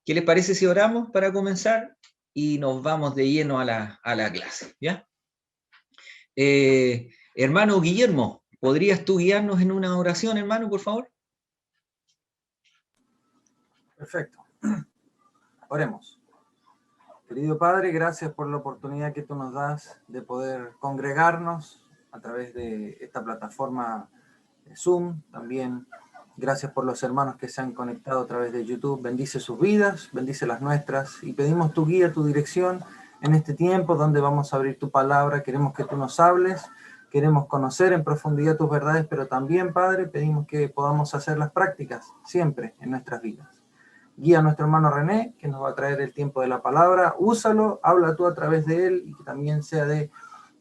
¿Qué les parece si oramos para comenzar? Y nos vamos de lleno a la clase, ¿ya? Hermano Guillermo, ¿podrías tú guiarnos en una oración, hermano, por favor? Perfecto. Oremos. Querido Padre, gracias por la oportunidad que tú nos das de poder congregarnos a través de esta plataforma Zoom. También gracias por los hermanos que se han conectado a través de YouTube. Bendice sus vidas, bendice las nuestras y pedimos tu guía, tu dirección en este tiempo donde vamos a abrir tu palabra. Queremos que tú nos hables, queremos conocer en profundidad tus verdades, pero también, Padre, pedimos que podamos hacer las prácticas siempre en nuestras vidas. Guía a nuestro hermano René, que nos va a traer el tiempo de la palabra. Úsalo, habla tú a través de él y que también sea de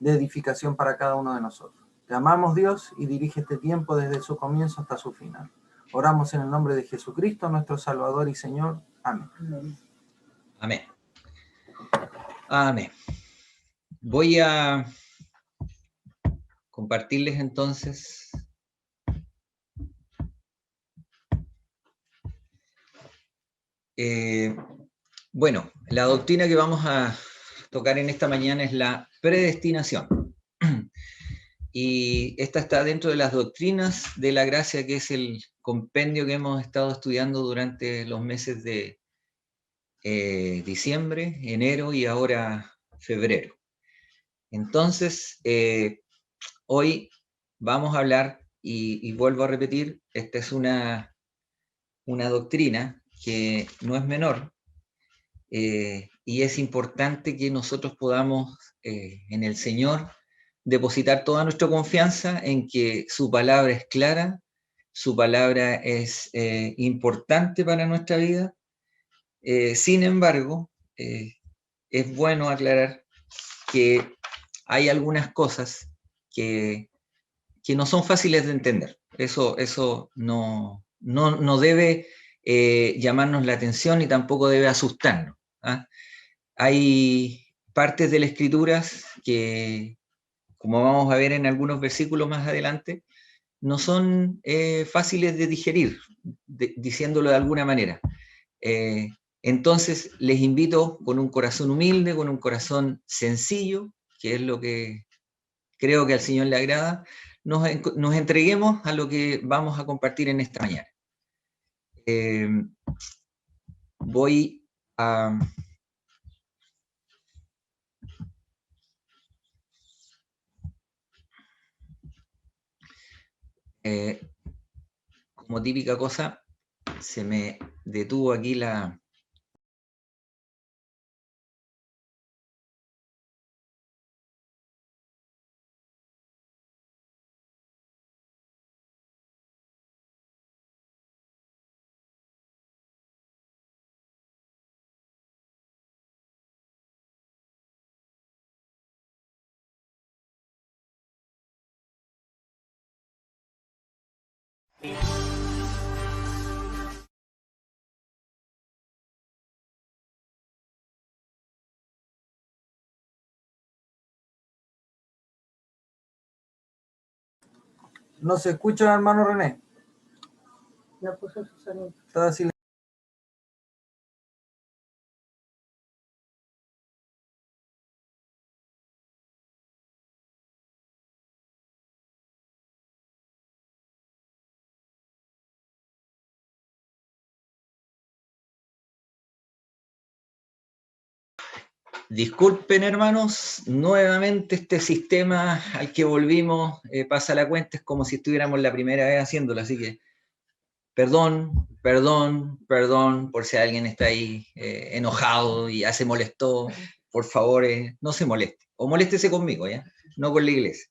edificación para cada uno de nosotros. Te amamos, Dios, y dirige este tiempo desde su comienzo hasta su final. Oramos en el nombre de Jesucristo, nuestro Salvador y Señor. Amén. Amén. Amén. Voy a compartirles entonces bueno, la doctrina que vamos a tocar en esta mañana es la predestinación. Y esta está dentro de las doctrinas de la gracia, que es el compendio que hemos estado estudiando durante los meses de diciembre, enero y ahora febrero. Entonces, hoy vamos a hablar, y vuelvo a repetir, esta es una doctrina que no es menor, y es importante que nosotros podamos en el Señor depositar toda nuestra confianza en que su palabra es clara, su palabra es importante para nuestra vida. Sin embargo, es bueno aclarar que hay algunas cosas que no son fáciles de entender. Eso no debe llamarnos la atención y tampoco debe asustarnos, ¿ah? Hay partes de las Escrituras que, como vamos a ver en algunos versículos más adelante, no son fáciles de digerir, diciéndolo de alguna manera. Entonces, les invito con un corazón humilde, con un corazón sencillo, que es lo que creo que al Señor le agrada, nos entreguemos a lo que vamos a compartir en esta mañana. Voy a... como típica cosa, se me detuvo aquí la... ¿No se escucha, hermano René? No puso su sonido. Está así. Disculpen, hermanos, nuevamente este sistema al que volvimos pasa la cuenta, es como si estuviéramos la primera vez haciéndolo, así que perdón por si alguien está ahí enojado y ya se molestó. Por favor, no se moleste, o moléstese conmigo, ¿ya? No con la iglesia.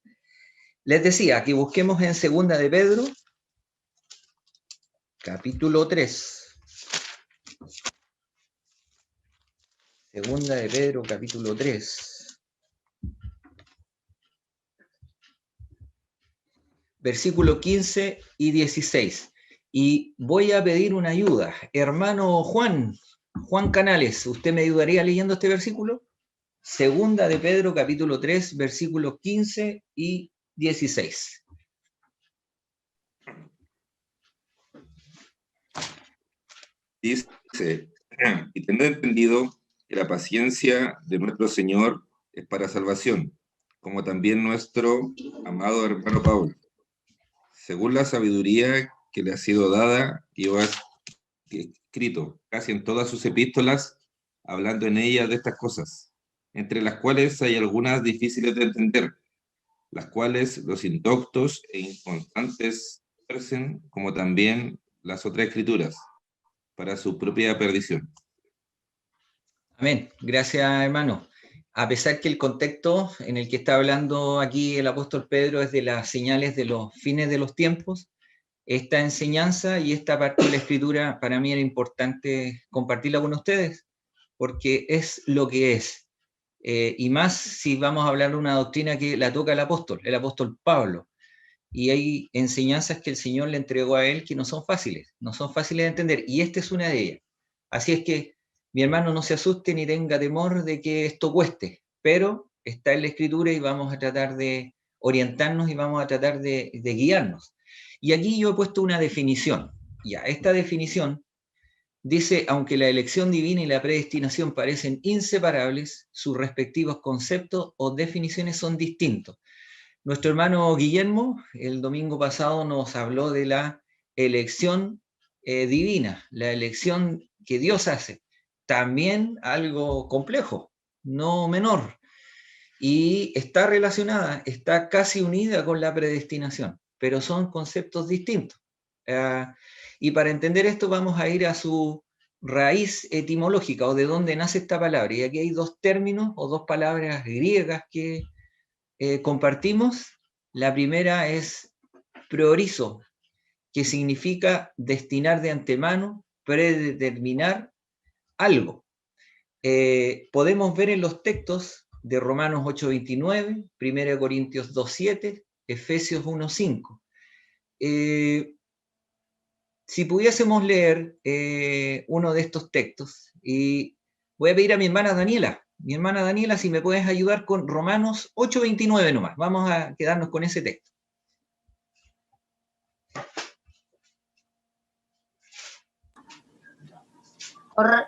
Les decía que busquemos en Segunda de Pedro, capítulo 3. Segunda de Pedro, capítulo 3. Versículo 15 y 16. Y voy a pedir una ayuda. Hermano Juan Canales, ¿usted me ayudaría leyendo este versículo? Segunda de Pedro, capítulo 3, versículos 15 y 16. Dice, y tener entendido que la paciencia de nuestro Señor es para salvación, como también nuestro amado hermano Pablo, según la sabiduría que le ha sido dada y ha escrito casi en todas sus epístolas, hablando en ellas de estas cosas, entre las cuales hay algunas difíciles de entender, las cuales los indoctos e inconstantes tuercen, como también las otras escrituras, para su propia perdición. Amén. Gracias, hermano. A pesar que el contexto en el que está hablando aquí el apóstol Pedro es de las señales de los fines de los tiempos, esta enseñanza y esta parte de la escritura para mí era importante compartirla con ustedes, porque es lo que es. Y más si vamos a hablar de una doctrina que la toca el apóstol Pablo. Y hay enseñanzas que el Señor le entregó a él que no son fáciles de entender, y esta es una de ellas. Así es que, mi hermano, no se asuste ni tenga temor de que esto cueste, pero está en la Escritura y vamos a tratar de orientarnos y vamos a tratar de guiarnos. Y aquí yo he puesto una definición. Ya, esta definición dice, aunque la elección divina y la predestinación parecen inseparables, sus respectivos conceptos o definiciones son distintos. Nuestro hermano Guillermo el domingo pasado nos habló de la elección divina, la elección que Dios hace. También algo complejo, no menor, y está relacionada, está casi unida con la predestinación, pero son conceptos distintos. Y para entender esto vamos a ir a su raíz etimológica o de dónde nace esta palabra. Y aquí hay dos términos o dos palabras griegas que compartimos. La primera es priorizo, que significa destinar de antemano, predeterminar algo. Podemos ver en los textos de Romanos 8:29, 1 Corintios 2:7, Efesios 1:5. Si pudiésemos leer uno de estos textos, y voy a pedir a mi hermana Daniela, si me puedes ayudar con Romanos 8:29 nomás. Vamos a quedarnos con ese texto.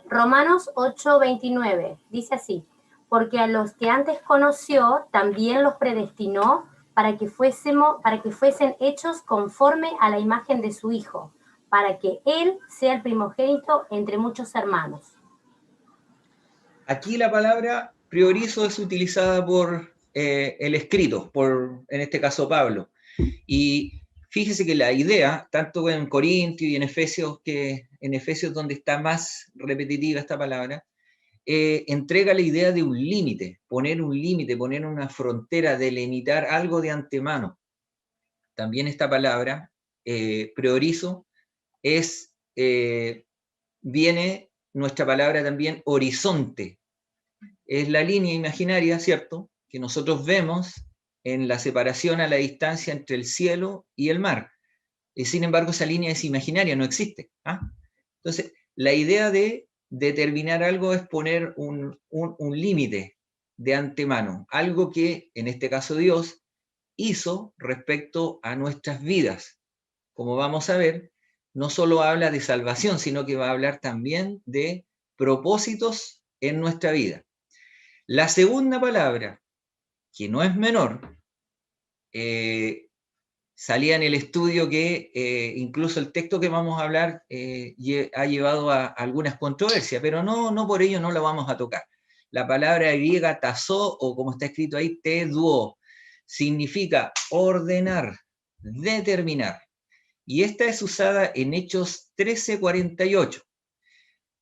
Romanos 8:29 dice así: porque a los que antes conoció también los predestinó para que fuesen hechos conforme a la imagen de su Hijo, para que Él sea el primogénito entre muchos hermanos. Aquí la palabra priorizo es utilizada por el escrito, en este caso Pablo. Y fíjese que la idea, tanto en Corintios y en Efesios donde está más repetitiva esta palabra, entrega la idea de un límite, poner una frontera, delimitar algo de antemano. También esta palabra, priorizo, viene nuestra palabra también horizonte. Es la línea imaginaria, ¿cierto?, que nosotros vemos en la separación a la distancia entre el cielo y el mar. Y sin embargo, esa línea es imaginaria, no existe. Entonces, la idea de determinar algo es poner un límite de antemano, algo que, en este caso Dios, hizo respecto a nuestras vidas. Como vamos a ver, no solo habla de salvación, sino que va a hablar también de propósitos en nuestra vida. La segunda palabra, que no es menor, salía en el estudio que incluso el texto que vamos a hablar ha llevado a algunas controversias, pero no por ello no lo vamos a tocar. La palabra griega tasó, o como está escrito ahí, teduo, significa ordenar, determinar. Y esta es usada en Hechos 13:48.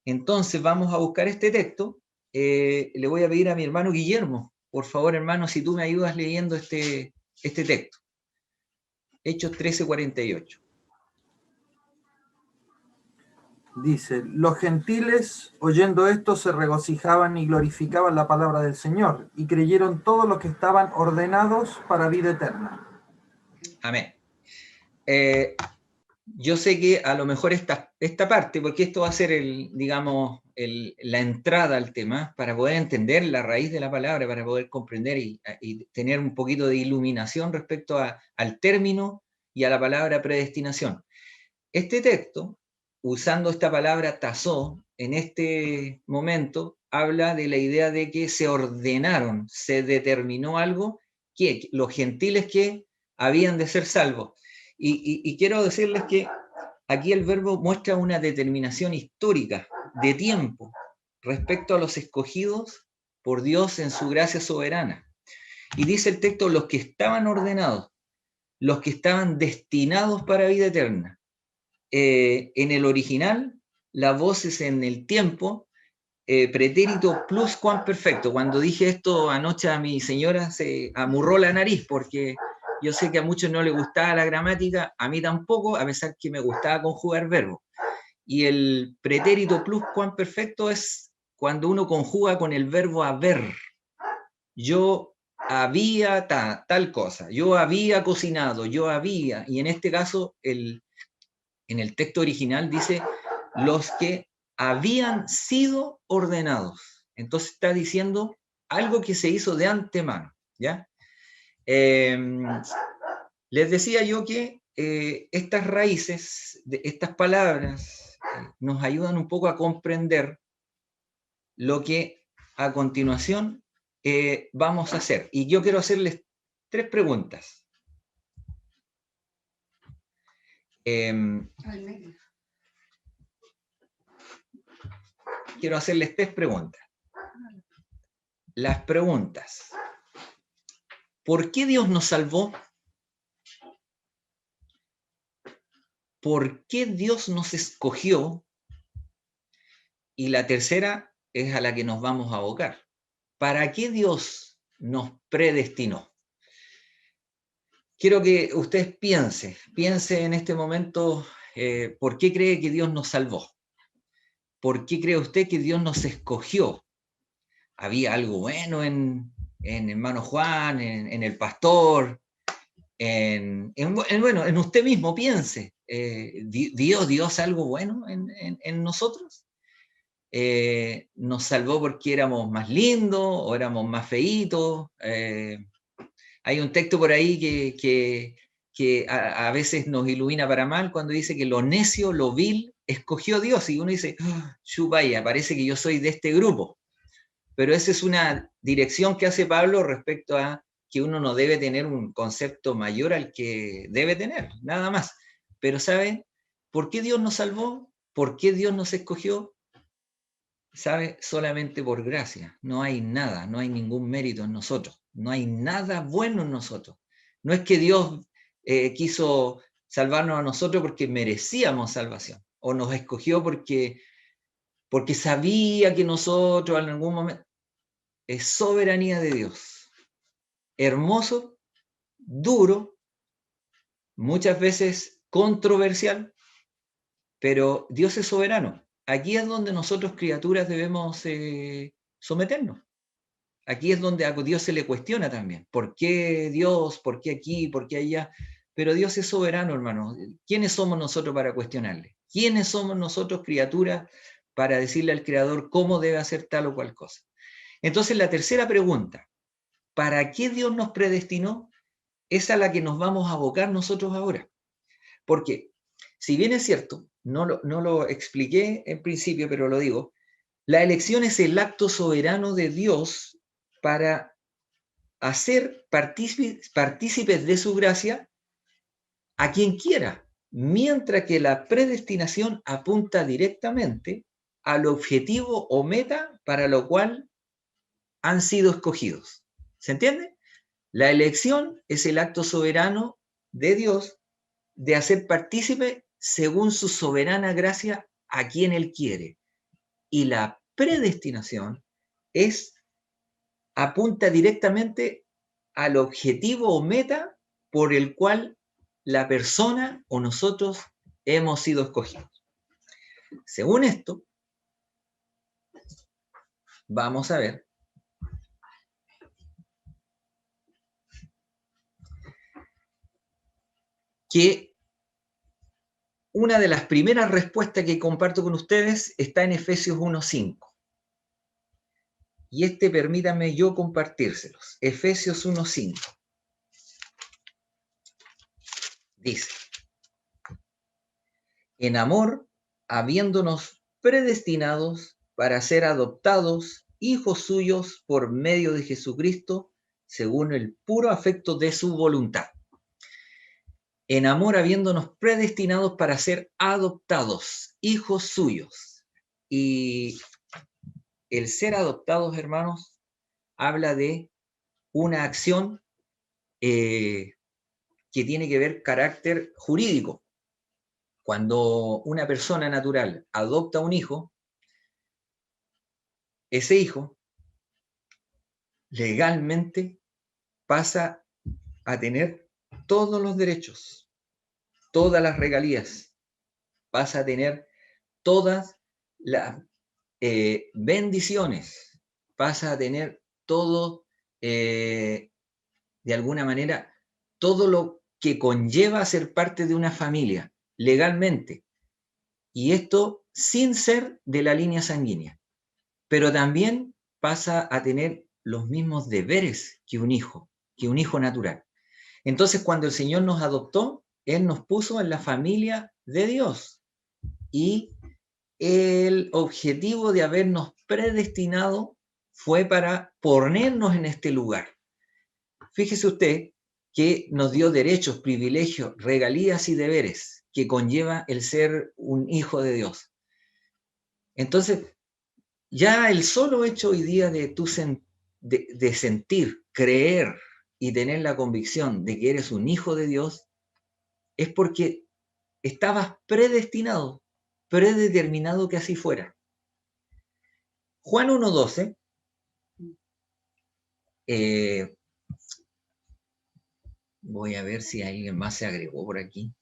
Entonces vamos a buscar este texto. Le voy a pedir a mi hermano Guillermo, por favor, hermano, si tú me ayudas leyendo este texto. Hechos 13:48. Dice, los gentiles, oyendo esto, se regocijaban y glorificaban la palabra del Señor, y creyeron todos los que estaban ordenados para vida eterna. Amén. Yo sé que a lo mejor esta parte, porque esto va a ser la entrada al tema, para poder entender la raíz de la palabra, para poder comprender y tener un poquito de iluminación respecto al término y a la palabra predestinación. Este texto usando esta palabra tasó, en este momento habla de la idea de que se ordenaron, se determinó algo, que los gentiles que habían de ser salvos. Y quiero decirles que aquí el verbo muestra una determinación histórica de tiempo respecto a los escogidos por Dios en su gracia soberana. Y dice el texto, los que estaban ordenados, los que estaban destinados para vida eterna. En el original, la voz es en el tiempo, pretérito pluscuamperfecto. Cuando dije esto anoche a mi señora se amurró la nariz, porque yo sé que a muchos no les gustaba la gramática, a mí tampoco, a pesar que me gustaba conjugar verbos. Y el pretérito pluscuamperfecto es cuando uno conjuga con el verbo haber. Yo había tal cosa, yo había cocinado, yo había, y en este caso en el texto original dice los que habían sido ordenados. Entonces está diciendo algo que se hizo de antemano, ¿ya? Les decía yo que estas raíces, estas palabras, nos ayudan un poco a comprender lo que a continuación vamos a hacer. Y yo quiero hacerles 3 preguntas. Quiero hacerles 3 preguntas. Las preguntas. ¿Por qué Dios nos salvó? ¿Por qué Dios nos escogió? Y la tercera es a la que nos vamos a abocar. ¿Para qué Dios nos predestinó? Quiero que ustedes piense en este momento, ¿por qué cree que Dios nos salvó? ¿Por qué cree usted que Dios nos escogió? ¿Había algo bueno en hermano Juan, en el pastor? Bueno, en usted mismo piense. ¿Dio Dios algo bueno en nosotros? ¿Nos salvó porque éramos más lindos o éramos más feitos? Hay un texto por ahí que a veces nos ilumina para mal cuando dice que lo necio, lo vil, escogió Dios. Y uno dice, chupaya, parece que yo soy de este grupo. Pero esa es una dirección que hace Pablo respecto a que uno no debe tener un concepto mayor al que debe tener, nada más. Pero ¿saben por qué Dios nos salvó? ¿Por qué Dios nos escogió? ¿Sabe? Solamente por gracia. No hay nada, no hay ningún mérito en nosotros. No hay nada bueno en nosotros. No es que Dios quiso salvarnos a nosotros porque merecíamos salvación. O nos escogió porque sabía que nosotros en algún momento... Es soberanía de Dios. Hermoso, duro, muchas veces controversial, pero Dios es soberano. Aquí es donde nosotros, criaturas, debemos someternos. Aquí es donde a Dios se le cuestiona también. ¿Por qué Dios? ¿Por qué aquí? ¿Por qué allá? Pero Dios es soberano, hermano. ¿Quiénes somos nosotros para cuestionarle? ¿Quiénes somos nosotros, criaturas, para decirle al Creador cómo debe hacer tal o cual cosa? Entonces, la tercera pregunta, ¿para qué Dios nos predestinó? Es a la que nos vamos a abocar nosotros ahora. Porque, si bien es cierto, no lo expliqué en principio, pero lo digo, la elección es el acto soberano de Dios para hacer partícipes de su gracia a quien quiera, mientras que la predestinación apunta directamente al objetivo o meta para lo cual han sido escogidos. ¿Se entiende? La elección es el acto soberano de Dios de hacer partícipe según su soberana gracia a quien Él quiere. Y la predestinación apunta directamente al objetivo o meta por el cual la persona o nosotros hemos sido escogidos. Según esto, vamos a ver que una de las primeras respuestas que comparto con ustedes está en Efesios 1:5. Y permítanme yo compartírselos. Efesios 1:5. Dice, en amor habiéndonos predestinados para ser adoptados hijos suyos por medio de Jesucristo, según el puro afecto de su voluntad. En amor, habiéndonos predestinados para ser adoptados hijos suyos. Y el ser adoptados, hermanos, habla de una acción que tiene que ver carácter jurídico. Cuando una persona natural adopta un hijo, ese hijo legalmente pasa a tener todos los derechos, todas las regalías, pasa a tener todas las bendiciones, pasa a tener todo, de alguna manera, todo lo que conlleva ser parte de una familia legalmente. Y esto sin ser de la línea sanguínea. Pero también pasa a tener los mismos deberes que un hijo natural. Entonces, cuando el Señor nos adoptó, Él nos puso en la familia de Dios. Y el objetivo de habernos predestinado fue para ponernos en este lugar. Fíjese usted que nos dio derechos, privilegios, regalías y deberes que conlleva el ser un hijo de Dios. Entonces, ya el solo hecho hoy día de sentir, creer y tener la convicción de que eres un hijo de Dios es porque estabas predestinado, predeterminado que así fuera. Juan 1:12 voy a ver si alguien más se agregó por aquí.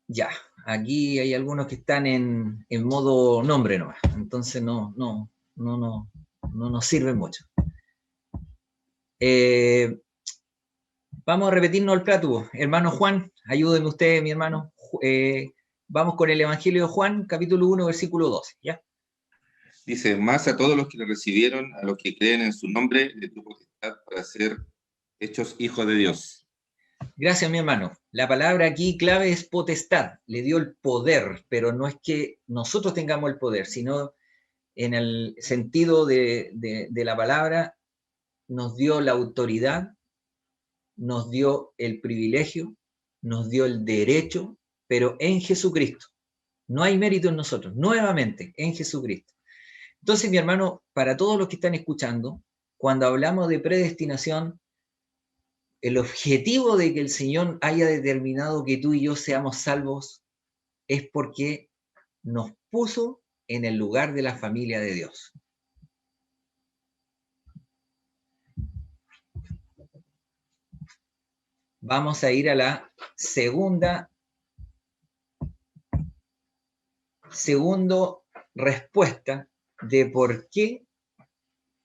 Ya, aquí hay algunos que están en modo nombre nomás, entonces no nos sirve mucho. Vamos a repetirnos el plato. Hermano Juan, ayúdenme ustedes, mi hermano. Vamos con el Evangelio de Juan, capítulo 1, versículo 12, ¿ya? Dice, más a todos los que le recibieron, a los que creen en su nombre, le dio potestad para ser hechos hijos de Dios. Gracias, mi hermano. La palabra aquí clave es potestad. Le dio el poder, pero no es que nosotros tengamos el poder, sino en el sentido de la palabra, nos dio la autoridad, nos dio el privilegio, nos dio el derecho, pero en Jesucristo. No hay mérito en nosotros, nuevamente, en Jesucristo. Entonces, mi hermano, para todos los que están escuchando, cuando hablamos de predestinación, el objetivo de que el Señor haya determinado que tú y yo seamos salvos es porque nos puso en el lugar de la familia de Dios. Vamos a ir a la segunda respuesta de por qué,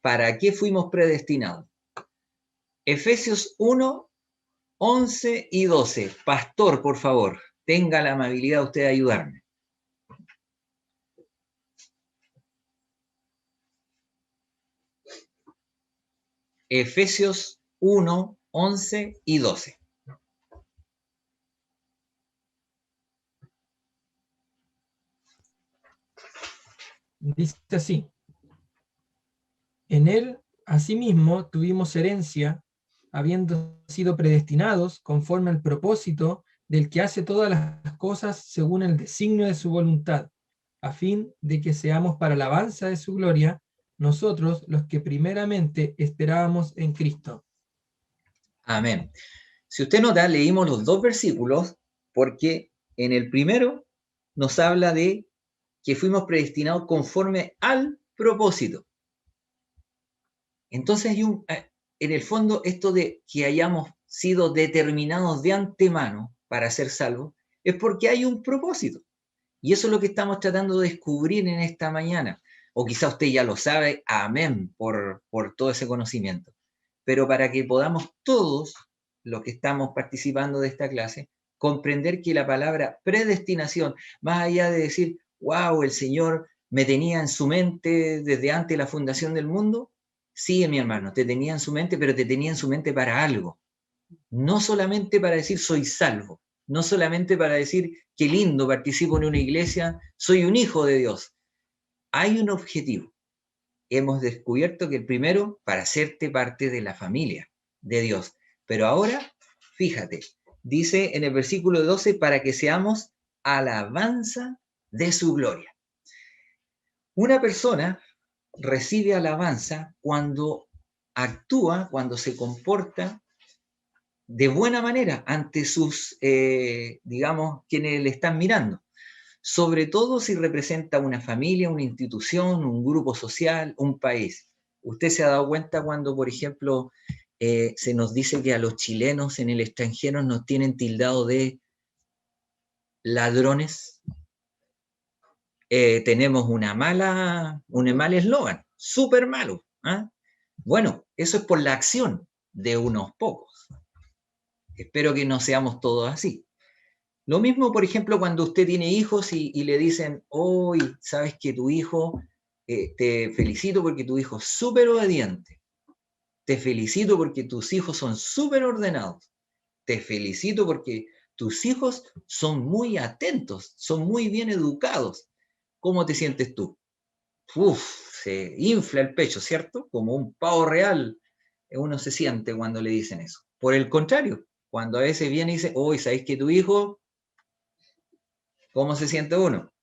para qué fuimos predestinados. Efesios 1, 11 y 12. Pastor, por favor, tenga la amabilidad usted de ayudarme. Efesios 1, 11 y 12. Dice así: en él, asimismo, tuvimos herencia, habiendo sido predestinados conforme al propósito del que hace todas las cosas según el designio de su voluntad, a fin de que seamos para la alabanza de su gloria, nosotros los que primeramente esperábamos en Cristo. Amén. Si usted nota, leímos los dos versículos porque en el primero nos habla de que fuimos predestinados conforme al propósito. Entonces hay en el fondo esto de que hayamos sido determinados de antemano para ser salvos es porque hay un propósito. Y eso es lo que estamos tratando de descubrir en esta mañana. O quizá usted ya lo sabe, amén, por todo ese conocimiento. Pero para que podamos todos, los que estamos participando de esta clase, comprender que la palabra predestinación, más allá de decir, wow, el Señor me tenía en su mente desde antes de la fundación del mundo, sí, mi hermano, te tenía en su mente, pero te tenía en su mente para algo. No solamente para decir soy salvo, no solamente para decir qué lindo, participo en una iglesia, soy un hijo de Dios. Hay un objetivo. Hemos descubierto que el primero, para hacerte parte de la familia de Dios. Pero ahora, fíjate, dice en el versículo 12, para que seamos alabanza de su gloria. Una persona recibe alabanza cuando actúa, cuando se comporta de buena manera ante sus, digamos, quienes le están mirando. Sobre todo si representa una familia, una institución, un grupo social, un país. Usted se ha dado cuenta cuando, por ejemplo, se nos dice que a los chilenos en el extranjero nos tienen tildado de ladrones. Tenemos un mal eslogan, súper malo. ¿Eh? Bueno, eso es por la acción de unos pocos. Espero que no seamos todos así. Lo mismo, por ejemplo, cuando usted tiene hijos y le dicen, hoy, sabes que tu hijo, te felicito porque tu hijo es súper obediente, te felicito porque tus hijos son súper ordenados, te felicito porque tus hijos son muy atentos, son muy bien educados. ¿Cómo te sientes tú? Se infla el pecho, ¿cierto? Como un pavo real uno se siente cuando le dicen eso. Por el contrario, cuando a veces viene y dice, hoy, ¿sabes que tu hijo... ¿Cómo se siente uno?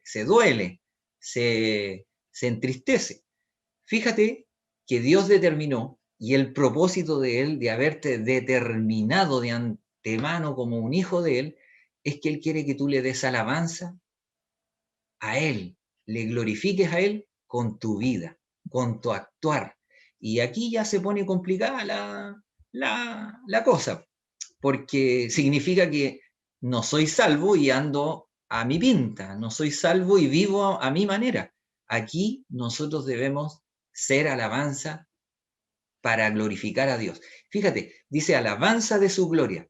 Se duele, se entristece. Fíjate que Dios determinó, y el propósito de Él, de haberte determinado de antemano como un hijo de Él, es que Él quiere que tú le des alabanza a Él, le glorifiques a Él con tu vida, con tu actuar. Y aquí ya se pone complicada la cosa, porque significa que no soy salvo y ando a mi pinta, no soy salvo y vivo a mi manera. Aquí nosotros debemos ser alabanza para glorificar a Dios. Fíjate, dice alabanza de su gloria.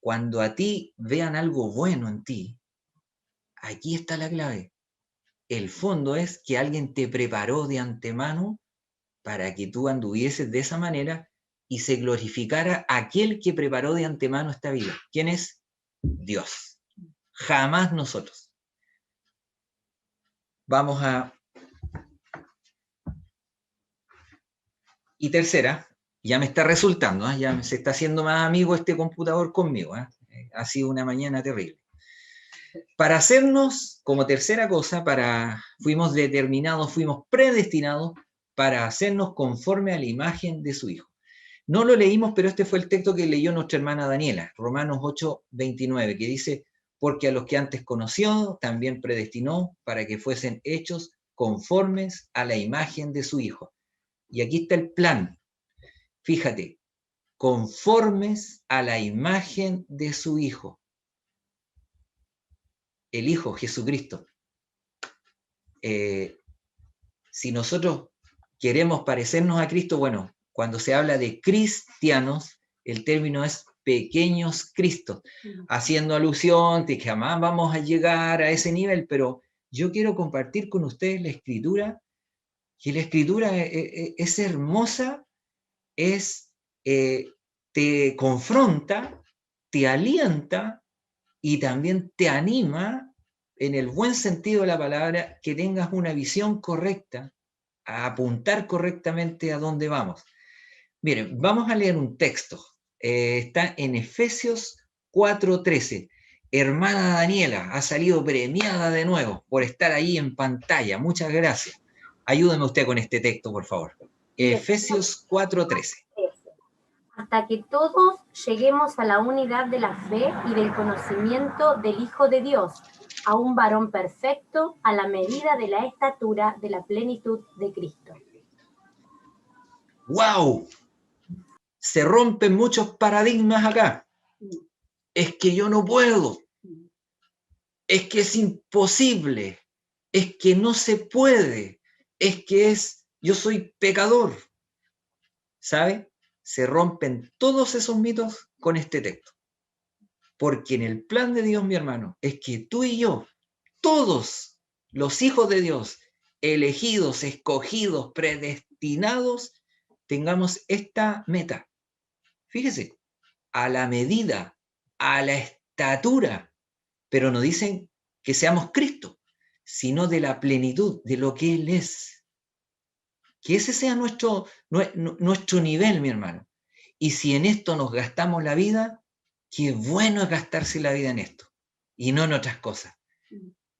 Cuando a ti vean algo bueno en ti, aquí está la clave. El fondo es que alguien te preparó de antemano para que tú anduvieses de esa manera y se glorificara aquel que preparó de antemano esta vida. ¿Quién es? Dios. Jamás nosotros. Vamos a... Y tercera, ya me está resultando, ¿eh? Ya se está haciendo más amigo este computador conmigo. ¿Eh? Ha sido una mañana terrible. Para hacernos, como tercera cosa, fuimos determinados, fuimos predestinados para hacernos conforme a la imagen de su Hijo. No lo leímos, pero este fue el texto que leyó nuestra hermana Daniela, Romanos 8:29, que dice, porque a los que antes conoció, también predestinó para que fuesen hechos conformes a la imagen de su Hijo. Y aquí está el plan. Fíjate, conformes a la imagen de su Hijo. El Hijo, Jesucristo. Si nosotros queremos parecernos a Cristo, bueno, cuando se habla de cristianos, el término es pequeños Cristos, haciendo alusión de que jamás vamos a llegar a ese nivel, pero yo quiero compartir con ustedes la Escritura, que la Escritura es hermosa, te confronta, te alienta y también te anima, en el buen sentido de la palabra, que tengas una visión correcta, a apuntar correctamente a dónde vamos. Miren, vamos a leer un texto. Está en Efesios 4:13. Hermana Daniela ha salido premiada de nuevo por estar ahí en pantalla. Muchas gracias. Ayúdeme usted con este texto, por favor. Efesios 4:13. Hasta que todos lleguemos a la unidad de la fe y del conocimiento del Hijo de Dios, a un varón perfecto, a la medida de la estatura de la plenitud de Cristo. ¡Wow! Se rompen muchos paradigmas acá. Es que yo no puedo. Es que es imposible. Es que no se puede. Es que yo soy pecador. ¿Sabe? Se rompen todos esos mitos con este texto. Porque en el plan de Dios, mi hermano, es que tú y yo, todos los hijos de Dios, elegidos, escogidos, predestinados, tengamos esta meta. Fíjese, a la medida, a la estatura, pero no dicen que seamos Cristo, sino de la plenitud, de lo que Él es. Que ese sea nuestro nivel, mi hermano. Y si en esto nos gastamos la vida, qué bueno es gastarse la vida en esto, y no en otras cosas.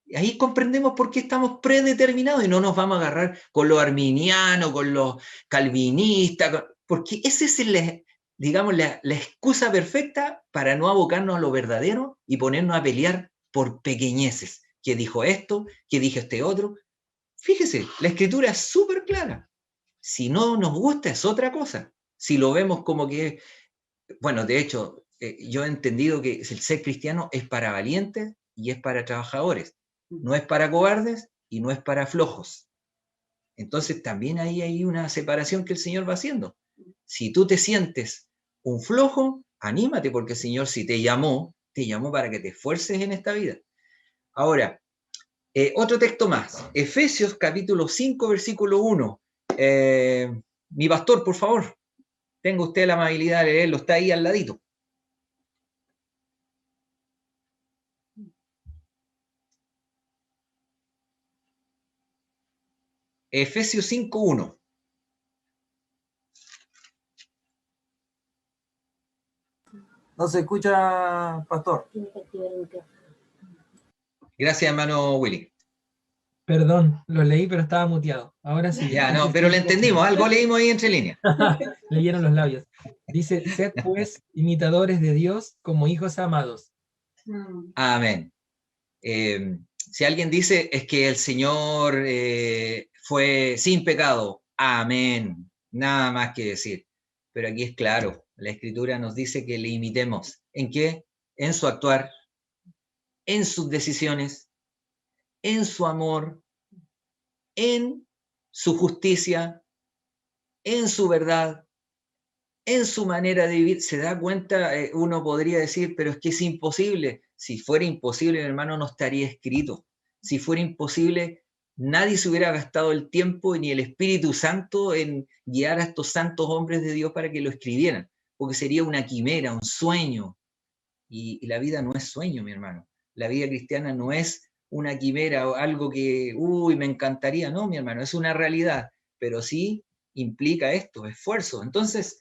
Y ahí comprendemos por qué estamos predeterminados y no nos vamos a agarrar con los arminianos, con los calvinistas, porque esa es digamos, la excusa perfecta para no abocarnos a lo verdadero y ponernos a pelear por pequeñeces. ¿Qué dijo esto? ¿Qué dijo este otro? Fíjese, la escritura es súper clara. Si no nos gusta es otra cosa. Si lo vemos como que, bueno, de hecho, yo he entendido que el ser cristiano es para valientes y es para trabajadores. No es para cobardes y no es para flojos. Entonces también ahí hay una separación que el Señor va haciendo. Si tú te sientes un flojo, anímate, porque el Señor, si te llamó para que te esfuerces en esta vida. Ahora, otro texto más, Efesios capítulo 5, versículo 1. Mi pastor, por favor, tenga usted la amabilidad de leerlo, está ahí al ladito. Efesios 5, 1. No se escucha, pastor. Gracias, hermano Willy. Perdón, lo leí, pero estaba muteado. Ahora sí. Ya, no, pero lo entendimos, algo leímos ahí entre líneas. Leyeron los labios. Dice, sed pues imitadores de Dios como hijos amados. Amén. Si alguien dice es que el Señor fue sin pecado, amén. Nada más que decir. Pero aquí es claro, la Escritura nos dice que le imitemos. ¿En qué? En su actuar, en sus decisiones, en su amor, en su justicia, en su verdad, en su manera de vivir. Se da cuenta, uno podría decir, pero es que es imposible. Si fuera imposible, mi hermano, no estaría escrito. Si fuera imposible, nadie se hubiera gastado el tiempo ni el Espíritu Santo en guiar a estos santos hombres de Dios para que lo escribieran, porque sería una quimera, un sueño. Y la vida no es sueño, mi hermano. La vida cristiana no es una quimera o algo que, uy, me encantaría. No, mi hermano, es una realidad, pero sí implica esto, esfuerzo. Entonces,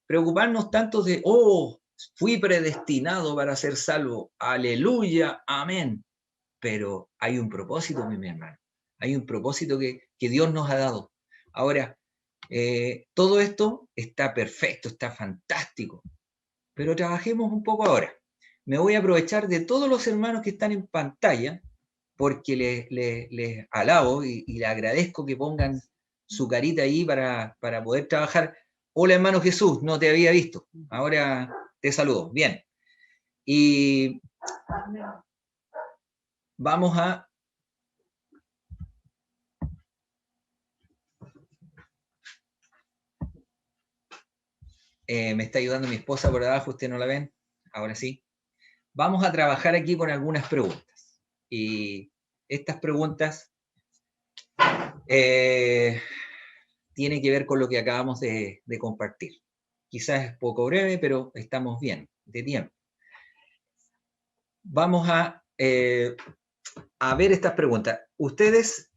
preocuparnos tanto de, oh, fui predestinado para ser salvo, aleluya, amén. Pero hay un propósito, mi hermano. Hay un propósito que Dios nos ha dado. Ahora, todo esto está perfecto, está fantástico, pero trabajemos un poco ahora. Me voy a aprovechar de todos los hermanos que están en pantalla, porque les alabo y les agradezco que pongan su carita ahí para poder trabajar. Hola, hermano Jesús, no te había visto. Ahora te saludo. Bien. Y vamos a... me está ayudando mi esposa por abajo, ¿ustedes no la ven? Ahora sí. Vamos a trabajar aquí con algunas preguntas. Y estas preguntas tienen que ver con lo que acabamos de compartir. Quizás es poco breve, pero estamos bien de tiempo. Vamos a ver estas preguntas. Ustedes,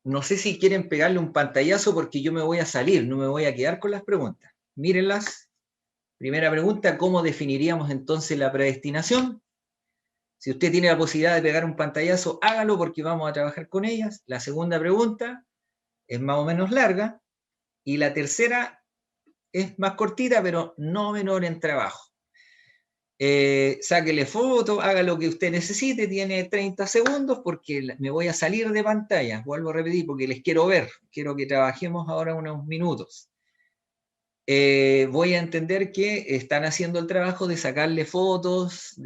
no sé si quieren pegarle un pantallazo porque yo me voy a salir, no me voy a quedar con las preguntas. Mírenlas. Primera pregunta, ¿cómo definiríamos entonces la predestinación? Si usted tiene la posibilidad de pegar un pantallazo, hágalo porque vamos a trabajar con ellas. La segunda pregunta es más o menos larga. Y la tercera es más cortita, pero no menor en trabajo. Sáquele foto, haga lo que usted necesite, tiene 30 segundos porque me voy a salir de pantalla, vuelvo a repetir, porque les quiero ver, quiero que trabajemos ahora unos minutos. Voy a entender que están haciendo el trabajo de sacarle fotos,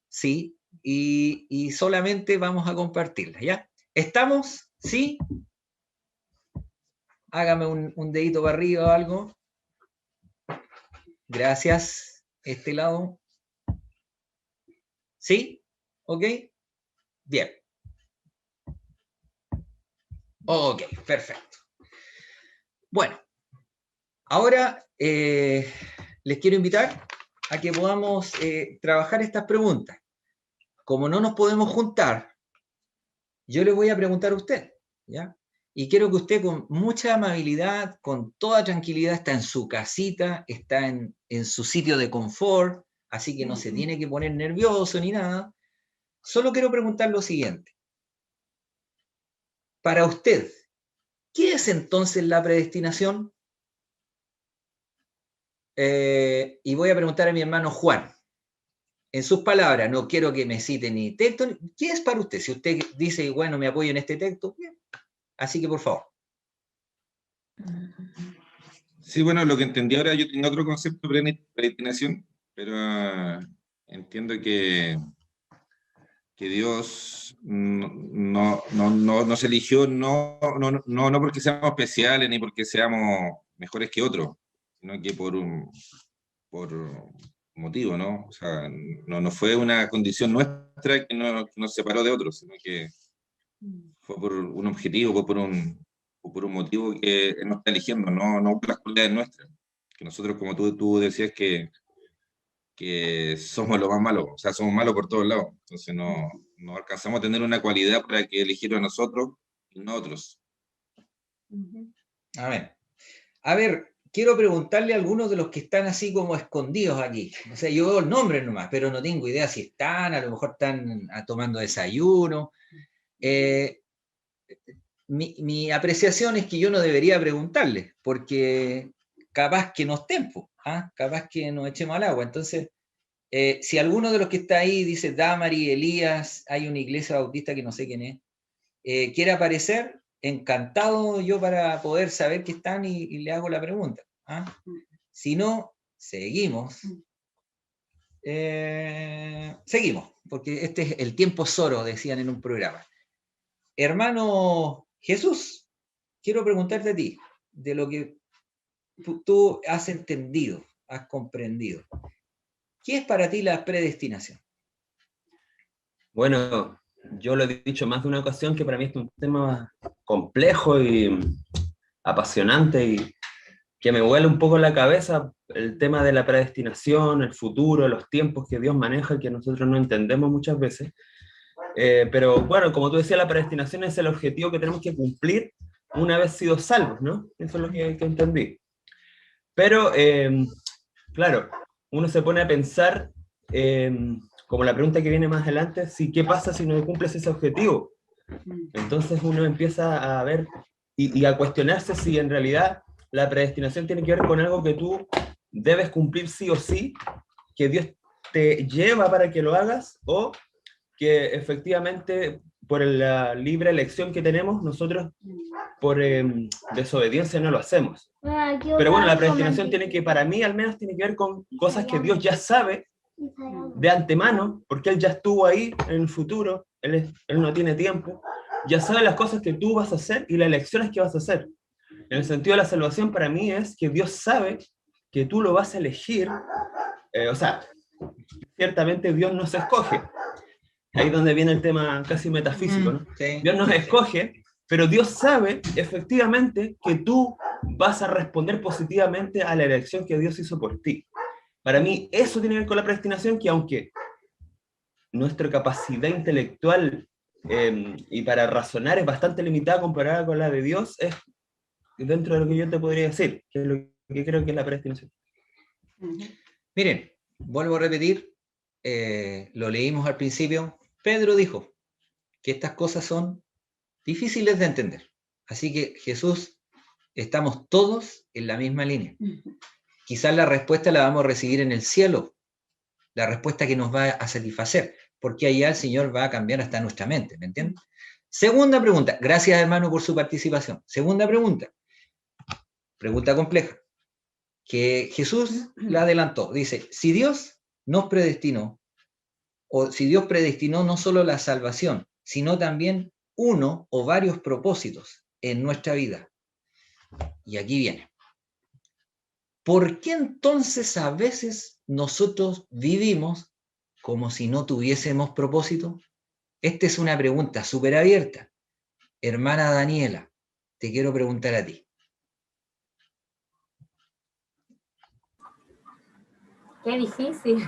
sí, y solamente vamos a compartirlas, ¿ya? ¿Estamos? ¿Sí? Hágame un dedito para arriba o algo. Gracias. Este lado. ¿Sí? ¿Ok? Bien. Ok, perfecto. Bueno, ahora les quiero invitar a que podamos trabajar estas preguntas. Como no nos podemos juntar, yo le voy a preguntar a usted, ¿ya? Y quiero que usted con mucha amabilidad, con toda tranquilidad, está en su casita, está en su sitio de confort, así que no se tiene que poner nervioso ni nada. Solo quiero preguntar lo siguiente. Para usted, ¿qué es entonces la predestinación? Y voy a preguntar a mi hermano Juan. En sus palabras, no quiero que me cite ni texto. ¿Qué es para usted? Si usted dice, bueno, me apoyo en este texto, bien. Así que, por favor. Sí, bueno, lo que entendí ahora, yo tengo otro concepto de predestinación, pero entiendo que Dios nos eligió no porque seamos especiales ni porque seamos mejores que otros, sino que por motivo, ¿no? O sea, no fue una condición nuestra que nos separó de otros, sino que fue por un objetivo, fue por un motivo que Él nos está eligiendo, no por las cualidades nuestras. Que nosotros, como tú decías, que somos lo más malo, o sea, somos malos por todos lados. Entonces no alcanzamos a tener una cualidad para que eligiera a nosotros y no a otros. Amén. A ver, quiero preguntarle a algunos de los que están así como escondidos aquí. O sea, yo veo el nombre nomás, pero no tengo idea si están, a lo mejor están tomando desayuno. Mi apreciación es que yo no debería preguntarles, porque capaz que no estén, capaz que nos echemos al agua. Entonces, si alguno de los que está ahí dice Damari, Elías, hay una iglesia bautista que no sé quién es, quiere aparecer, encantado yo para poder saber que están y le hago la pregunta. Si no, seguimos. Seguimos, porque este es el tiempo Zoro, decían en un programa. Hermano Jesús, quiero preguntarte a ti, de lo que tú has entendido, has comprendido. ¿Qué es para ti la predestinación? Bueno, yo lo he dicho más de una ocasión que para mí es un tema complejo y apasionante y que me huele un poco la cabeza el tema de la predestinación, el futuro, los tiempos que Dios maneja y que nosotros no entendemos muchas veces. Pero bueno, como tú decías, la predestinación es el objetivo que tenemos que cumplir una vez sido salvos, ¿no? Eso es lo que entendí. Pero, claro, uno se pone a pensar, como la pregunta que viene más adelante, si qué pasa si no cumples ese objetivo. Entonces uno empieza a ver y a cuestionarse si en realidad la predestinación tiene que ver con algo que tú debes cumplir sí o sí, que Dios te lleva para que lo hagas, o que efectivamente por la libre elección que tenemos, nosotros por desobediencia no lo hacemos. Pero bueno, la predestinación tiene que, para mí al menos, tiene que ver con cosas que Dios ya sabe de antemano, porque Él ya estuvo ahí en el futuro, Él no tiene tiempo, ya sabe las cosas que tú vas a hacer y las elecciones que vas a hacer. En el sentido de la salvación, para mí es que Dios sabe que tú lo vas a elegir, o sea, ciertamente Dios nos escoge. Ahí es donde viene el tema casi metafísico, ¿no? Sí. Dios nos escoge, pero Dios sabe efectivamente que tú vas a responder positivamente a la elección que Dios hizo por ti. Para mí eso tiene que ver con la predestinación, que aunque nuestra capacidad intelectual y para razonar es bastante limitada comparada con la de Dios, es dentro de lo que yo te podría decir, que es lo que creo que es la predestinación. Miren, vuelvo a repetir, lo leímos al principio, Pedro dijo que estas cosas son difíciles de entender. Así que Jesús, estamos todos en la misma línea. Quizás la respuesta la vamos a recibir en el cielo, la respuesta que nos va a satisfacer, porque allá el Señor va a cambiar hasta nuestra mente, ¿me entiendes? Segunda pregunta, gracias hermano por su participación. Segunda pregunta compleja, que Jesús la adelantó. Dice, si Dios nos predestinó, o si Dios predestinó no solo la salvación, sino también uno o varios propósitos en nuestra vida. Y aquí viene. ¿Por qué entonces a veces nosotros vivimos como si no tuviésemos propósito? Esta es una pregunta súper abierta. Hermana Daniela, te quiero preguntar a ti. Qué difícil.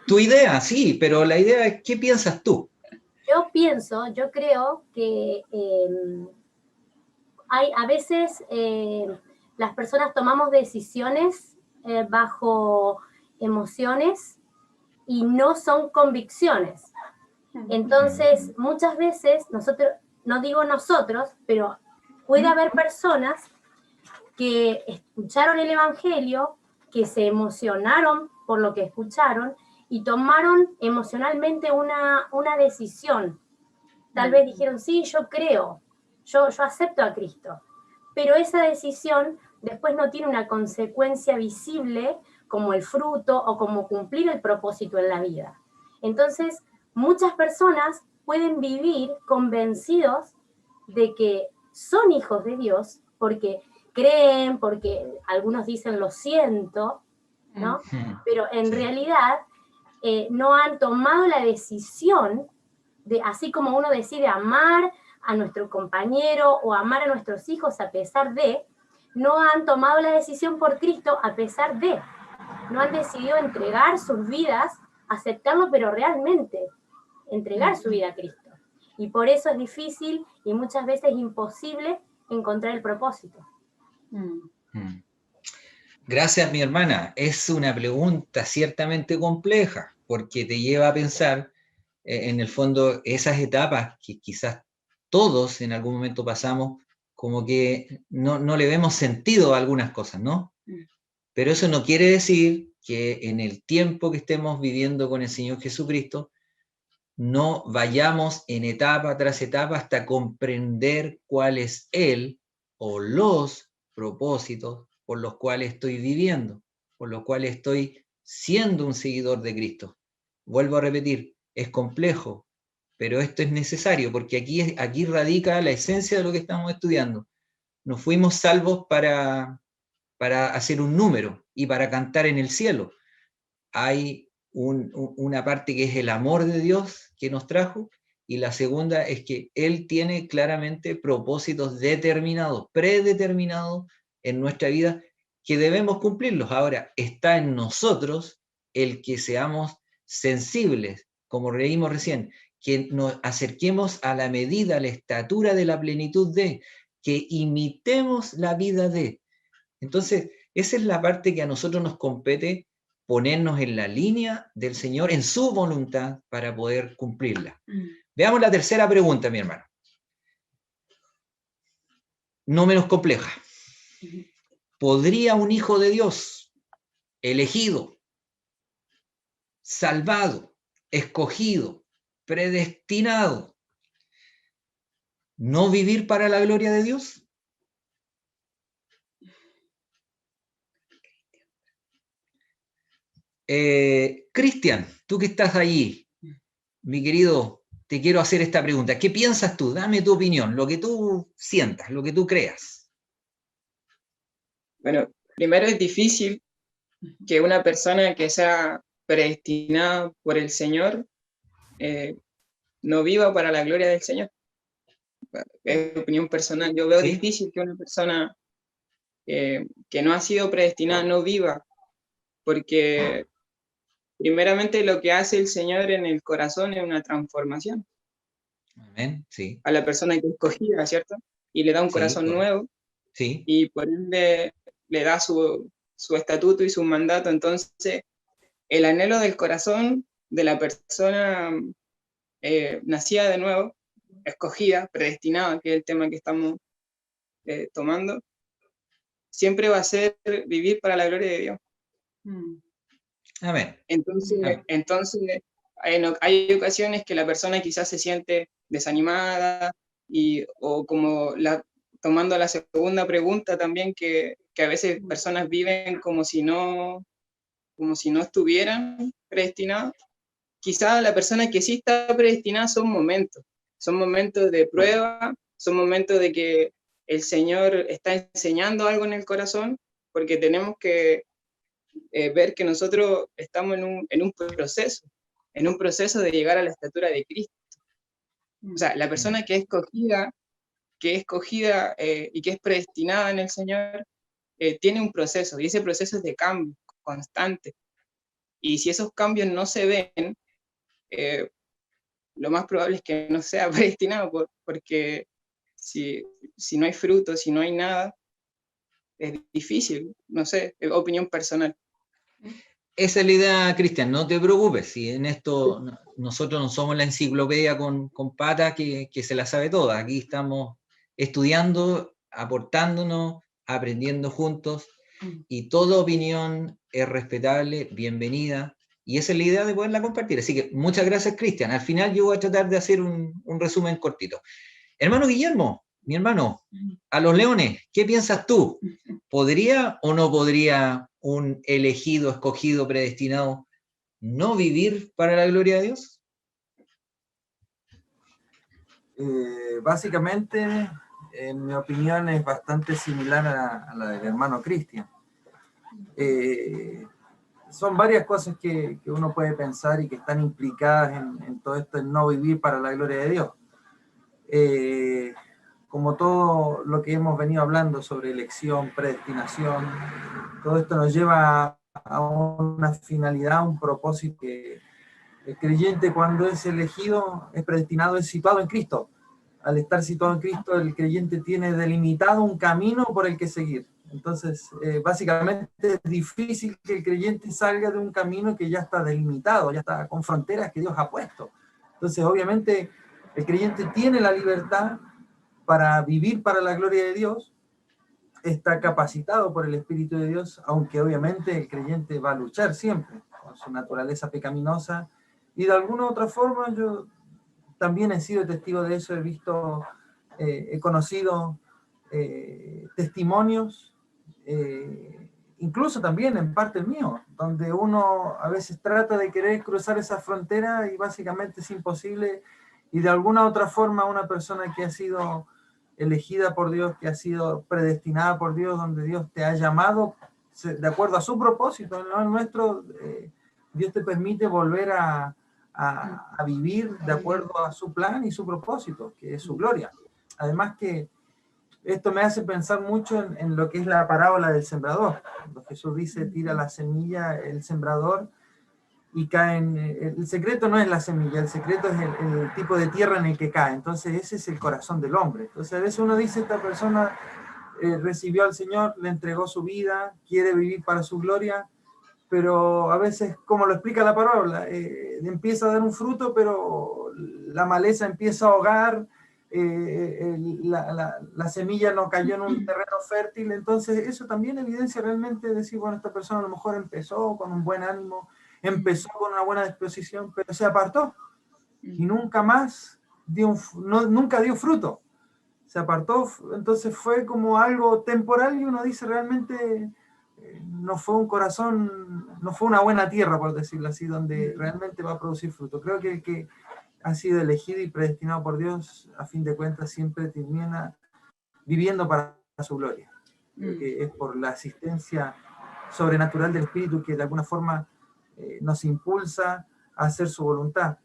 Tu idea, sí, pero la idea es, ¿qué piensas tú? Yo creo que a veces las personas tomamos decisiones bajo emociones y no son convicciones. Entonces, muchas veces nosotros, no digo nosotros, pero puede haber personas que escucharon el Evangelio, que se emocionaron por lo que escucharon y tomaron emocionalmente una decisión. Tal vez dijeron, sí, yo creo, yo acepto a Cristo, pero esa decisión después no tiene una consecuencia visible como el fruto o como cumplir el propósito en la vida. Entonces, muchas personas pueden vivir convencidos de que son hijos de Dios porque creen, porque algunos dicen lo siento, ¿no? Pero en realidad no han tomado la decisión de, así como uno decide amar a nuestro compañero o amar a nuestros hijos a pesar de, no han tomado la decisión por Cristo a pesar de, no han decidido entregar sus vidas, aceptarlo, pero realmente entregar su vida a Cristo. Y por eso es difícil y muchas veces imposible encontrar el propósito. Gracias, mi hermana. Es una pregunta ciertamente compleja, porque te lleva a pensar, en el fondo, esas etapas que quizás todos en algún momento pasamos, como que no le vemos sentido a algunas cosas, ¿no? Pero eso no quiere decir que en el tiempo que estemos viviendo con el Señor Jesucristo, no vayamos en etapa tras etapa hasta comprender cuál es Él o los propósitos por los cuales estoy viviendo, por los cuales estoy siendo un seguidor de Cristo. Vuelvo a repetir, es complejo, pero esto es necesario, porque aquí radica la esencia de lo que estamos estudiando. No fuimos salvos para hacer un número y para cantar en el cielo. Hay una parte que es el amor de Dios que nos trajo, y la segunda es que Él tiene claramente propósitos determinados, predeterminados en nuestra vida, que debemos cumplirlos. Ahora, está en nosotros el que seamos sensibles, como leímos recién, que nos acerquemos a la medida, a la estatura de la plenitud de, que imitemos la vida de. Entonces, esa es la parte que a nosotros nos compete, ponernos en la línea del Señor, en su voluntad, para poder cumplirla. Veamos la tercera pregunta, mi hermano. No menos compleja. ¿Podría un hijo de Dios, elegido, salvado, escogido, predestinado, no vivir para la gloria de Dios? Cristian, tú que estás allí, mi querido, te quiero hacer esta pregunta. ¿Qué piensas tú? Dame tu opinión, lo que tú sientas, lo que tú creas. Bueno, primero es difícil que una persona que sea predestinada por el Señor no viva para la gloria del Señor. Es opinión personal. Yo veo difícil que una persona que no ha sido predestinada no viva, porque primeramente lo que hace el Señor en el corazón es una transformación. Amén, sí. A la persona que es escogida, ¿cierto? Y le da un corazón nuevo, sí. Y por ende le da su estatuto y su mandato. Entonces, el anhelo del corazón de la persona nacida de nuevo, escogida, predestinada, que es el tema que estamos tomando, siempre va a ser vivir para la gloria de Dios. Amén. Entonces hay ocasiones que la persona quizás se siente desanimada o como tomando la segunda pregunta también, que a veces personas viven como si no estuvieran predestinadas. Quizás la persona que sí está predestinada son momentos de prueba, son momentos de que el Señor está enseñando algo en el corazón, porque tenemos que ver que nosotros estamos en un proceso de llegar a la estatura de Cristo. O sea, la persona que es escogida y que es predestinada en el Señor, tiene un proceso, y ese proceso es de cambio constante. Y si esos cambios no se ven, lo más probable es que no sea predestinado, porque si no hay fruto, si no hay nada, es difícil, no sé, es opinión personal. Esa es la idea, Cristian, no te preocupes, si en esto nosotros no somos la enciclopedia con patas que se la sabe toda, aquí estamos estudiando, aportándonos, aprendiendo juntos, y toda opinión es respetable, bienvenida, y esa es la idea de poderla compartir. Así que muchas gracias, Cristian. Al final yo voy a tratar de hacer un resumen cortito. Hermano Guillermo, mi hermano, a los leones, ¿qué piensas tú? ¿Podría o no podría un elegido, escogido, predestinado no vivir para la gloria de Dios? Básicamente, en mi opinión, es bastante similar a la del hermano Cristian. Son varias cosas que uno puede pensar y que están implicadas en todo esto, en no vivir para la gloria de Dios. Como todo lo que hemos venido hablando sobre elección, predestinación, todo esto nos lleva a una finalidad, un propósito que el creyente, cuando es elegido, es predestinado, es situado en Cristo. Al estar situado en Cristo, el creyente tiene delimitado un camino por el que seguir. Entonces, básicamente es difícil que el creyente salga de un camino que ya está delimitado, ya está con fronteras que Dios ha puesto. Entonces, obviamente, el creyente tiene la libertad para vivir para la gloria de Dios, está capacitado por el Espíritu de Dios, aunque obviamente el creyente va a luchar siempre con su naturaleza pecaminosa, y de alguna u otra forma yo también he sido testigo de eso, he visto, he conocido testimonios, incluso también en parte mío, donde uno a veces trata de querer cruzar esa frontera y básicamente es imposible, y de alguna u otra forma una persona que ha sido elegida por Dios, que ha sido predestinada por Dios, donde Dios te ha llamado de acuerdo a su propósito, no el nuestro, Dios te permite volver a vivir de acuerdo a su plan y su propósito, que es su gloria. Además que esto me hace pensar mucho en lo que es la parábola del sembrador. Cuando Jesús dice, tira la semilla, el sembrador, y caen, el secreto no es la semilla, el secreto es el tipo de tierra en el que cae. Entonces ese es el corazón del hombre. Entonces a veces uno dice, esta persona recibió al Señor, le entregó su vida, quiere vivir para su gloria, pero a veces, como lo explica la parábola, empieza a dar un fruto, pero la maleza empieza a ahogar, la semilla no cayó en un terreno fértil. Entonces eso también evidencia realmente decir, bueno, esta persona a lo mejor empezó con un buen ánimo, empezó con una buena disposición, pero se apartó y nunca más nunca dio fruto. Se apartó, entonces fue como algo temporal y uno dice realmente no fue un corazón, no fue una buena tierra, por decirlo así, donde realmente va a producir fruto. Creo que el que ha sido elegido y predestinado por Dios, a fin de cuentas, siempre termina viviendo para su gloria. Porque es por la asistencia sobrenatural del Espíritu que de alguna forma nos impulsa a hacer su voluntad.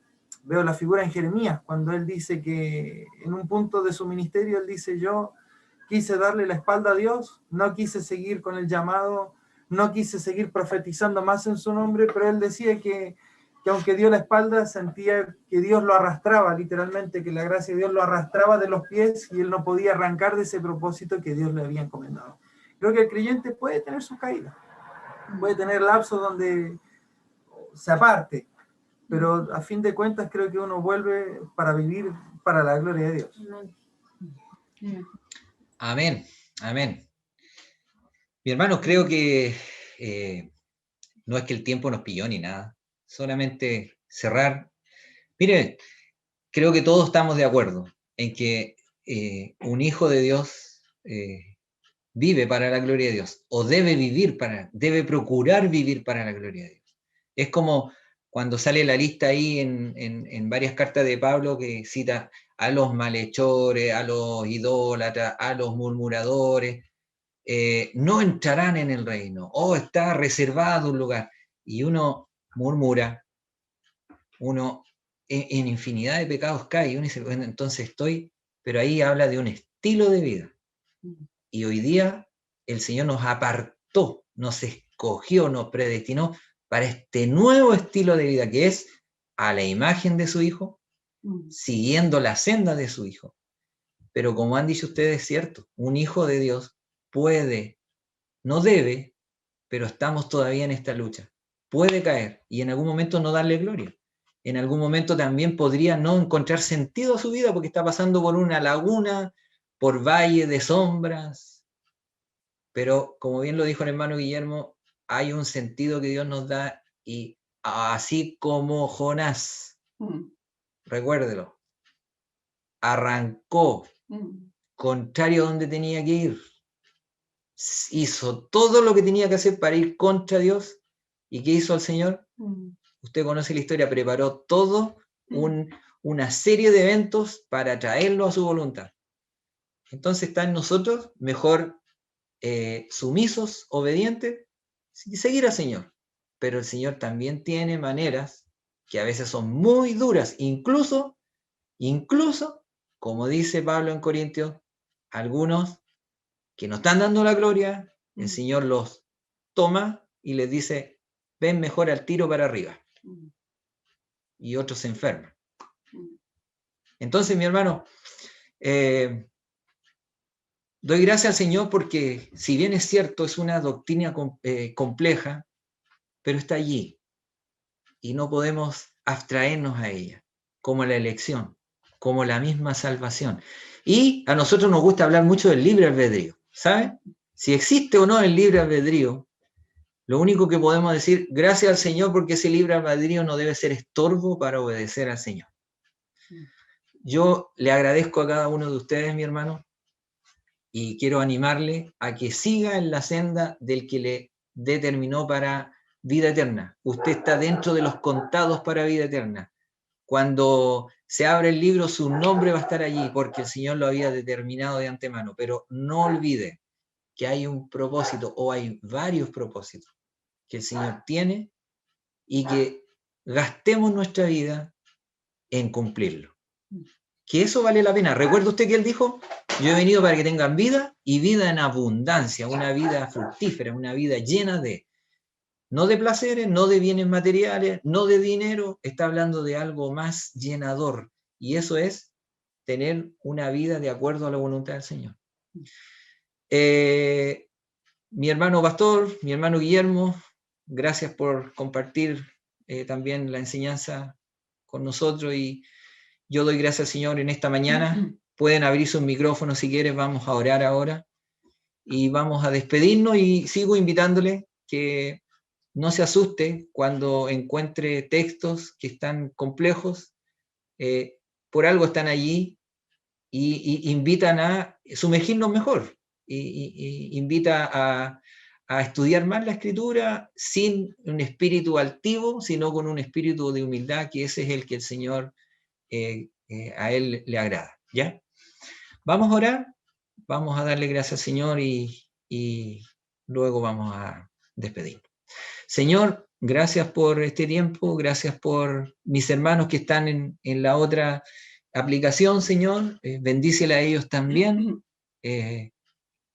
Veo la figura en Jeremías, cuando él dice que en un punto de su ministerio, él dice, yo quise darle la espalda a Dios, no quise seguir con el llamado, no quise seguir profetizando más en su nombre, pero él decía que aunque dio la espalda, sentía que Dios lo arrastraba, literalmente, que la gracia de Dios lo arrastraba de los pies y él no podía arrancar de ese propósito que Dios le había encomendado. Creo que el creyente puede tener su caída, puede tener lapsos donde se aparte, pero a fin de cuentas creo que uno vuelve para vivir para la gloria de Dios. Amén, amén. Mi hermano, creo que no es que el tiempo nos pilló ni nada, solamente cerrar. Mire, creo que todos estamos de acuerdo en que un hijo de Dios vive para la gloria de Dios, o debe procurar vivir para la gloria de Dios. Es como cuando sale la lista ahí en varias cartas de Pablo que cita a los malhechores, a los idólatras, a los murmuradores, no entrarán en el reino, está reservado un lugar, y uno murmura, uno en infinidad de pecados cae, y uno dice, bueno, entonces pero ahí habla de un estilo de vida, y hoy día el Señor nos apartó, nos escogió, nos predestinó para este nuevo estilo de vida que es a la imagen de su Hijo, siguiendo la senda de su Hijo. Pero como han dicho ustedes, es cierto, un hijo de Dios puede, no debe, pero estamos todavía en esta lucha. Puede caer y en algún momento no darle gloria. En algún momento también podría no encontrar sentido a su vida porque está pasando por una laguna, por valle de sombras. Pero como bien lo dijo el hermano Guillermo, hay un sentido que Dios nos da y así como Jonás, recuérdelo, arrancó contrario a donde tenía que ir, hizo todo lo que tenía que hacer para ir contra Dios. ¿Y qué hizo el Señor? Usted conoce la historia, preparó todo una serie de eventos para traerlo a su voluntad. Entonces está en nosotros mejor sumisos, obedientes, y seguir al Señor. Pero el Señor también tiene maneras que a veces son muy duras, incluso, como dice Pablo en Corintios, algunos que no están dando la gloria, el Señor los toma y les dice, ven mejor al tiro para arriba. Y otros se enferman. Entonces, mi hermano, doy gracias al Señor porque, si bien es cierto, es una doctrina compleja, pero está allí. Y no podemos abstraernos a ella, como la elección, como la misma salvación. Y a nosotros nos gusta hablar mucho del libre albedrío, ¿saben? Si existe o no el libre albedrío, lo único que podemos decir, gracias al Señor, porque ese libre albedrío no debe ser estorbo para obedecer al Señor. Yo le agradezco a cada uno de ustedes, mi hermano, y quiero animarle a que siga en la senda del que le determinó para vida eterna. Usted está dentro de los contados para vida eterna. Cuando se abre el libro, su nombre va a estar allí, porque el Señor lo había determinado de antemano. Pero no olvide que hay un propósito, o hay varios propósitos que el Señor tiene, y que gastemos nuestra vida en cumplirlo. Que eso vale la pena. ¿Recuerda usted que Él dijo? Yo he venido para que tengan vida, y vida en abundancia, una vida fructífera, una vida llena de, no de placeres, no de bienes materiales, no de dinero, está hablando de algo más llenador, y eso es tener una vida de acuerdo a la voluntad del Señor. Mi hermano pastor, mi hermano Guillermo, gracias por compartir también la enseñanza con nosotros, y yo doy gracias al Señor en esta mañana. Pueden abrir sus micrófonos si quieren, vamos a orar ahora y vamos a despedirnos, y sigo invitándole que no se asuste cuando encuentre textos que están complejos, por algo están allí, y invitan a sumergirnos mejor, y invita a estudiar más la Escritura sin un espíritu altivo, sino con un espíritu de humildad, que ese es el que el Señor a Él le agrada. ¿Ya? Vamos a orar, vamos a darle gracias al Señor y luego vamos a despedirnos. Señor, gracias por este tiempo, gracias por mis hermanos que están en la otra aplicación, Señor, bendícele a ellos también.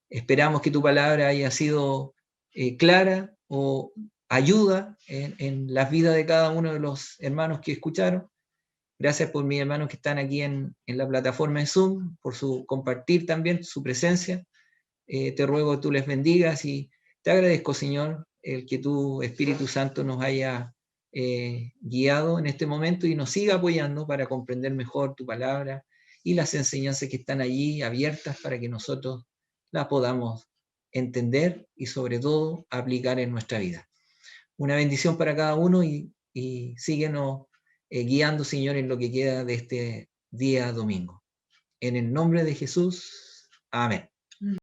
Esperamos que tu palabra haya sido clara o ayuda en la vida de cada uno de los hermanos que escucharon. Gracias por mis hermanos que están aquí en la plataforma de Zoom, por su compartir también, su presencia. Te ruego que tú les bendigas, y te agradezco, Señor, el que tu Espíritu Santo nos haya guiado en este momento y nos siga apoyando para comprender mejor tu palabra y las enseñanzas que están allí abiertas para que nosotros las podamos entender y sobre todo aplicar en nuestra vida. Una bendición para cada uno, y síguenos guiando, Señor, en lo que queda de este día domingo. En el nombre de Jesús, amén.